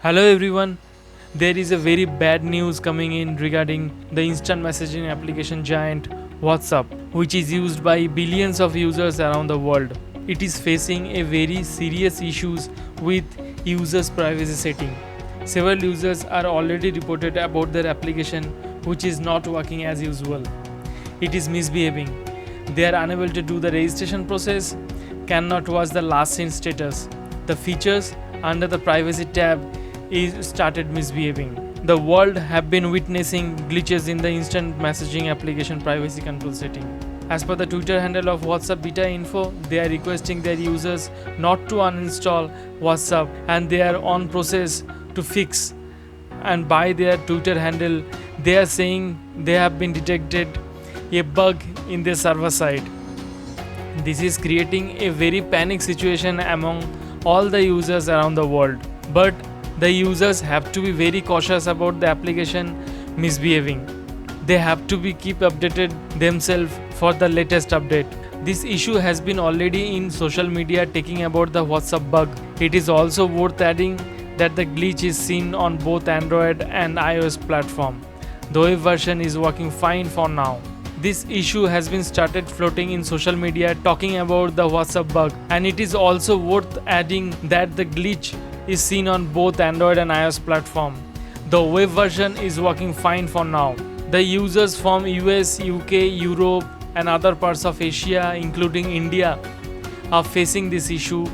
Hello everyone. There is a very bad news coming in regarding the instant messaging application giant WhatsApp, which is used by billions of users around the world. It is facing a very serious issues with users' privacy setting. Several users are already reported about their application which is not working as usual. It is misbehaving. They are unable to do the registration process, cannot watch the last seen status. The features under the privacy tab is started misbehaving. The world have been witnessing glitches in the instant messaging application privacy control setting. As per the Twitter handle of WhatsApp Beta Info, they are requesting their users not to uninstall WhatsApp and they are on process to fix. And by their Twitter handle, they are saying they have been detected a bug in their server side. This is creating a very panic situation among all the users around the world. But the users have to be very cautious about the application misbehaving. They have to be keep updated themselves for the latest update. This issue has been already in social media talking about the WhatsApp bug. It is also worth adding that the glitch is seen on both Android and iOS platform. The web version is working fine for now. This issue has been started floating in social media talking about the WhatsApp bug, and it is also worth adding that the glitch is seen on both Android and iOS platform. The web version is working fine for now. The users from US, UK, Europe and other parts of Asia including India are facing this issue,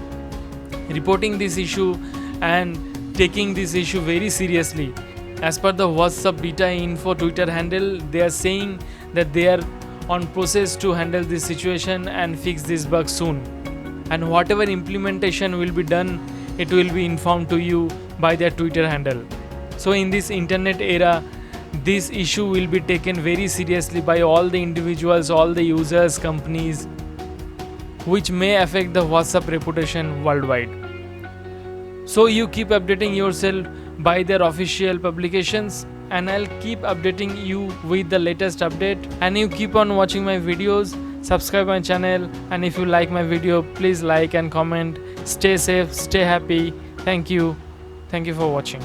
reporting this issue and taking this issue very seriously. As per the WhatsApp Beta Info Twitter handle, they are saying that they are on process to handle this situation and fix this bug soon. And whatever implementation will be done, it will be informed to you by their Twitter handle. So in this internet era, this issue will be taken very seriously by all the individuals, all the users, companies, which may affect the WhatsApp reputation worldwide. So you keep updating yourself by their official publications, and I'll keep updating you with the latest update. And you keep on watching my videos, subscribe my channel, and if you like my video, please like and comment. Stay safe, stay happy. Thank you for watching.